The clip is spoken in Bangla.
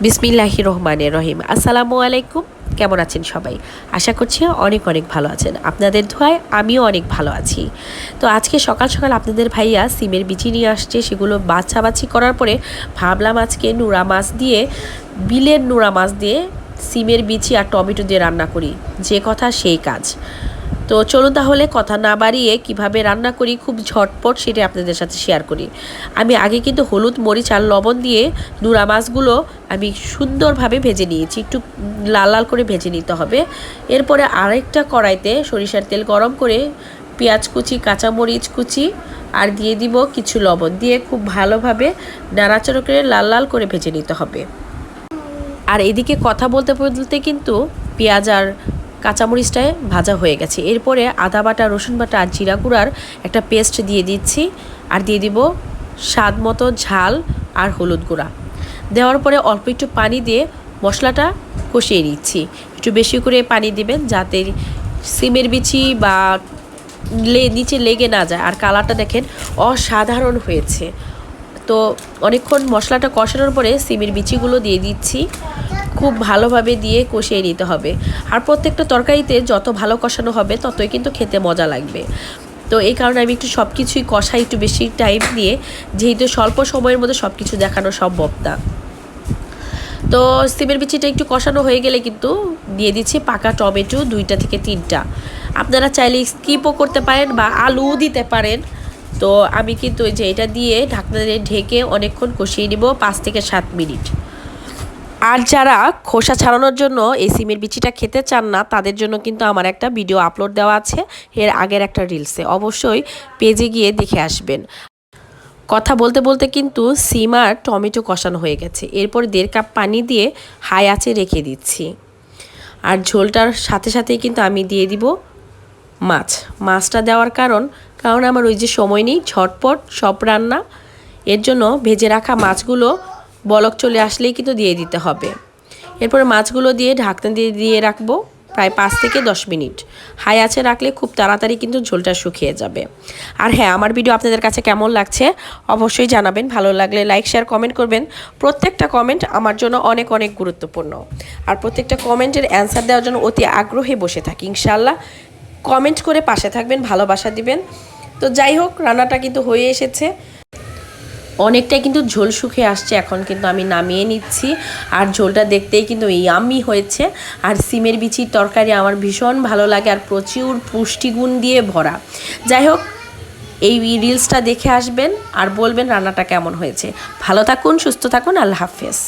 বিসমিল্লাহির রহমানির রহিম। আসসালামু আলাইকুম। কেমন আছেন সবাই? আশা করছি অনেক অনেক ভালো আছেন। আপনাদের দোয়ায় আমিও অনেক ভালো আছি। তো আজকে সকাল সকাল আপনাদের ভাইয়া সিমের বিচি নিয়ে আসছে, সেগুলো বাছাবাছি করার পরে ভাবলাম আজকে নুরা মাছ দিয়ে, বিলের নুরা মাছ দিয়ে সিমের বিচি আর টমেটো দিয়ে রান্না করি। যে কথা সেই কাজ। তো চলুন তাহলে কথা না বাড়িয়ে কিভাবে রান্না করি খুব ঝটপট সেটা আপনাদের সাথে শেয়ার করি। আমি আগে কিন্তু হলুদ মরিচ আর লবণ দিয়ে নুরা মাছগুলো আমি সুন্দরভাবে ভেজে নিয়েছি, একটু লাল লাল করে ভেজে নিতে হবে। এরপরে আরেকটা কড়াইতে সরিষার তেল গরম করে পেঁয়াজ কুচি, কাঁচামরিচ কুচি আর দিয়ে দিব কিছু লবণ, দিয়ে খুব ভালোভাবে নাড়াচাড়া করে লাল লাল করে ভেজে নিতে হবে। আর এদিকে কথা বলতে বলতে কিন্তু পেঁয়াজ আর কাঁচামরিচটায় ভাজা হয়ে গেছে। এরপরে আদা বাটা, রসুন বাটা আর জিরা গুঁড়ার একটা পেস্ট দিয়ে দিচ্ছি, আর দিয়ে দিব স্বাদ মতো ঝাল আর হলুদ গুঁড়া। দেওয়ার পরে অল্প একটু পানি দিয়ে মশলাটা কষিয়ে নিচ্ছি। একটু বেশি করে পানি দিবেন যাতে সিমের বিচি বা নিচে লেগে না যায়। আর কালারটা দেখেন অসাধারণ হয়েছে। তো অনেকক্ষণ মশলাটা কষানোর পরে সিমের বিচিগুলো দিয়ে দিচ্ছি, খুব ভালোভাবে দিয়ে কষিয়ে নিতে হবে। আর প্রত্যেকটা তরকারিতে যত ভালো কষানো হবে ততই কিন্তু খেতে মজা লাগবে। তো এই কারণে আমি একটু সব কিছুই কষাই একটু বেশি টাইম দিয়ে, যেহেতু স্বল্প সময়ের মধ্যে সব কিছু দেখানো সম্ভব না। তো সিমের বিচিটা একটু কষানো হয়ে গেলে কিন্তু দিয়ে দিচ্ছি পাকা টমেটো 2টা থেকে 3টা। আপনারা চাইলে স্কিপও করতে পারেন বা আলুও দিতে পারেন। তো আমি কিন্তু ওই যে এটা দিয়ে ঢাকনা দিয়ে ঢেকে অনেকক্ষণ কষিয়ে নিব, 5 থেকে 7 মিনিট। আর যারা খোসা ছাড়ানোর জন্য এই সিমের বিচিটা খেতে চান না, তাদের জন্য কিন্তু আমার একটা ভিডিও আপলোড দেওয়া আছে এর আগের একটা রিলসে, অবশ্যই পেজে গিয়ে দেখে আসবেন। কথা বলতে বলতে কিন্তু সিম আর টমেটো কষানো হয়ে গেছে। এরপর 1.5 কাপ পানি দিয়ে হাই আঁচে রেখে দিচ্ছি। আর ঝোলটার সাথে সাথেই কিন্তু আমি দিয়ে দিব মাছটা দেওয়ার কারণ আমার ওই যে সময় নেই, ঝটপট সব রান্না। এর জন্য ভেজে রাখা মাছগুলো বলক চলে আসলেই কিন্তু দিয়ে দিতে হবে। এরপরে মাছগুলো দিয়ে ঢাকনা দিয়ে রাখবো প্রায় 5 থেকে 10 মিনিট। হাই আঁচে রাখলে খুব তাড়াতাড়ি কিন্তু ঝোলটা শুকিয়ে যাবে। আর হ্যাঁ, আমার ভিডিও আপনাদের কাছে কেমন লাগছে অবশ্যই জানাবেন। ভালো লাগলে লাইক, শেয়ার, কমেন্ট করবেন। প্রত্যেকটা কমেন্ট আমার জন্য অনেক অনেক গুরুত্বপূর্ণ। আর প্রত্যেকটা কমেন্টের অ্যান্সার দেওয়ার জন্য অতি আগ্রহে বসে থাকি। ইনশাআল্লাহ কমেন্ট করে পাশে থাকবেন, ভালোবাসা দিবেন। তো যাই হোক, রান্নাটা কিন্তু হয়ে এসেছে, অনেকটাই কিন্তু ঝোল শুকিয়ে আসছে। এখন কিন্তু আমি নামিয়ে নিচ্ছি। আর ঝোলটা দেখতেই কিন্তু ইয়াম্মি হয়েছে। আর সিমের বিচির তরকারি আমার ভীষণ ভালো লাগে আর প্রচুর পুষ্টিগুণ দিয়ে ভরা। যাই হোক, এই রিলসটা দেখে আসবেন আর বলবেন রান্নাটা কেমন হয়েছে। ভালো থাকুন, সুস্থ থাকুন। আল্লাহ হাফেজ।